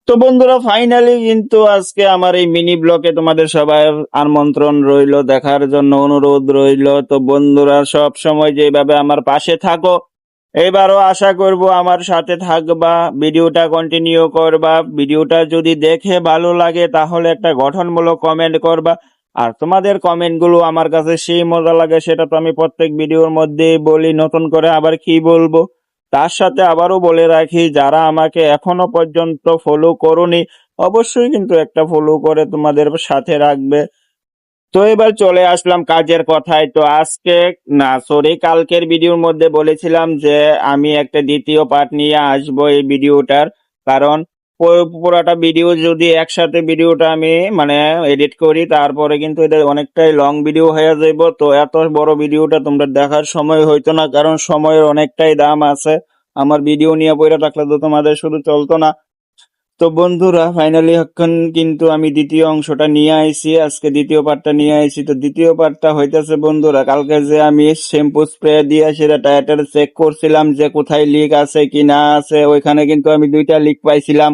তো বন্ধুরা, ফাইনালি কিন্তু আজকে আমার এই মিনি ব্লকে তোমাদের সবার আমন্ত্রণ রইলো, দেখার জন্য অনুরোধ রইলো। তো বন্ধুরা, সব সময় যেভাবে আমার পাশে থাকো, এবারও আশা করব আমার সাথে থাকবা, ভিডিওটা কন্টিনিউ করবা। ভিডিওটা যদি দেখে ভালো লাগে তাহলে একটা গঠনমূলক কমেন্ট করবা। আর তোমাদের কমেন্ট গুলো আমার কাছে সেই মজা লাগে, সেটা তো আমি প্রত্যেক ভিডিওর মধ্যেই বলি, নতুন করে আবার কি বলবো। তার সাথে আবারও বলে রাখি, যারা আমাকে এখনো পর্যন্ত ফলো করোনি, অবশ্যই কিন্তু একটা ফলো করে তোমাদের সাথে রাখবে। তো এবার চলে আসলাম কাজের কথায়। তো আজকে, না সরি, কালকের ভিডিওর মধ্যে বলেছিলাম যে আমি একটা দ্বিতীয় পার্ট নিয়ে আসবো এই ভিডিওটার। কারণ পুরোটা ভিডিও যদি একসাথে ভিডিওটা আমি মানে এডিট করি, তারপরে কিন্তু এটা অনেকটাই লং ভিডিও হয়ে যাইব। তো এত বড় ভিডিওটা তোমরা দেখার সময় হইতো না, কারণ সময়ের অনেকটাই দাম আছে। আমার ভিডিও নিয়ে পড়ে থাকলে তো তোমাদের শুধু চলতো না। তো বন্ধুরা, ফাইনালি এখন কিন্তু আমি দ্বিতীয় অংশটা নিয়ে আইছি, আজকে দ্বিতীয় পার্টটা নিয়ে আইছি। তো দ্বিতীয় পার্টটা হইতেছে বন্ধুরা, কালকে যে আমি শ্যাম্পু স্প্রে দিয়ে সেটা টায়ারটা চেক করছিলাম যে কোথায় লিক আছে কি না আছে, ওইখানে কিন্তু আমি 2টা লিক পাইছিলাম।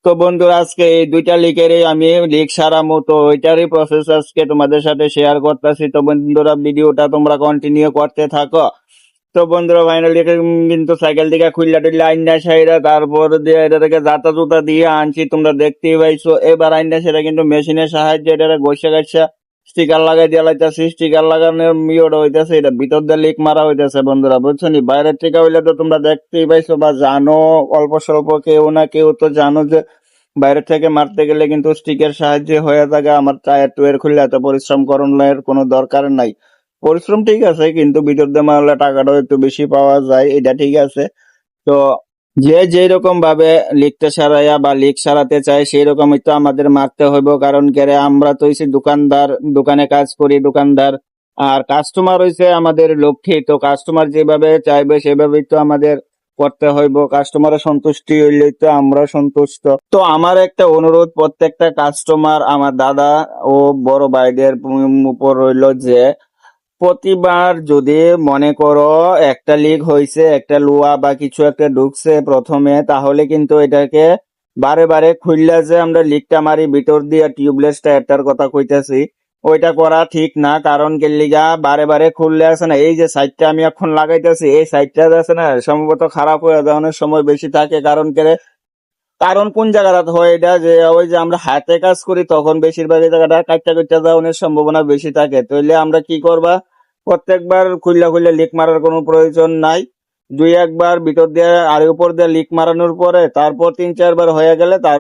তো বন্ধুরা, আজকে এই 2টা লিকেরই আমি লিক সারামো, তো ওইটারই প্রসেস আজকে তোমাদের সাথে শেয়ার করতেছি। তো বন্ধুরা, ভিডিওটা তোমরা কন্টিনিউ করতে থাকো। তো বন্ধুরা, ফাইনালি কিন্তু সাইকেল থেকে খুললা টুল্লা আইনা সাইরা তারপর দিয়ে এটা থেকে জাতা জুতা দিয়ে আনছি, তোমরা দেখতেই পাইছো। এবার আইনা সেটা কিন্তু মেশিনের সাহায্যে এটা ঘষে ঘষে স্টিকার লাগাই দিয়ে লাইতেছি। স্টিকার লাগানোর ইয়েটা হইতেছে, এটা ভিতর দিয়ে লিক মারা হইতেছে বন্ধুরা, বুঝছো নি? বাইরের থেকে হইলে তো তোমরা দেখতেই পাইছো বা জানো, অল্প স্বল্প কেউ না কেউ তো জানো যে বাইরে থেকে মারতে গেলে কিন্তু স্টিকের সাহায্যে হয়ে থাকে। আমার টায়ার টুয়ের খুললে এত পরিশ্রম করার কোনো দরকার নাই। পরিশ্রম ঠিক আছে, কিন্তু ভিতর দিয়ে মারলে টাকাটাও একটু বেশি পাওয়া যায়, এটা ঠিক আছে। তো যে যেই রকম ভাবে লিখতে সারাইয়া বা লিক সারাতে চায় সেই রকমই তো আমাদের মারতে হইব। কারণ কেরে আমরা তো হইছি দোকানদার, দোকানে কাজ করি দোকানদার। আর কাস্টমার হইছে আমাদের লক্ষ্মী। তো কাস্টমার যেভাবে চাইবে সেভাবেই তো আমাদের করতে হইব। কাস্টমারের সন্তুষ্টি হইলেই তো আমরা সন্তুষ্ট। তো আমার একটা অনুরোধ প্রত্যেকটা কাস্টমার, আমার দাদা ও বড় ভাইদের উপর রইল যে প্রতিবার যদি মনে করো একটা লিক হয়েছে, একটা লোহা বা কিছু একটা ঢুকছে প্রথমে, তাহলে কিন্তু এটাকে বারে বারে খুললা যে আমরা লিকটা মারি ভিতর দিয়ে টিউবলেস টায়ারটার কথা কইতাছি, ওইটা করা ঠিক না। কারণ কি লিগা বারে বারে খুললে আছে না, এই যে সাইডটা আমি এখন লাগাইতেছি এই সাইডটা আছে না, সম্ভবত খারাপ হয়ে যাওয়ার সময় বেশি থাকে। কারণ কোন জায়গাটা হয় এটা, যে ওই যে আমরা হাতে কাজ করি তখন বেশিরভাগ এই জায়গাটা কাটটা কাটটা যাওয়ার সম্ভাবনা বেশি থাকে। তাইলে আমরা কি করবা, প্রত্যেকবার খুললা খুললে লিক মারার কোনো প্রয়োজন নাই। 2-1 বার ভিতর দিয়ে আর উপর দিয়ে লিক মারানোর পরে তারপর 3-4 বার হয়ে গেলে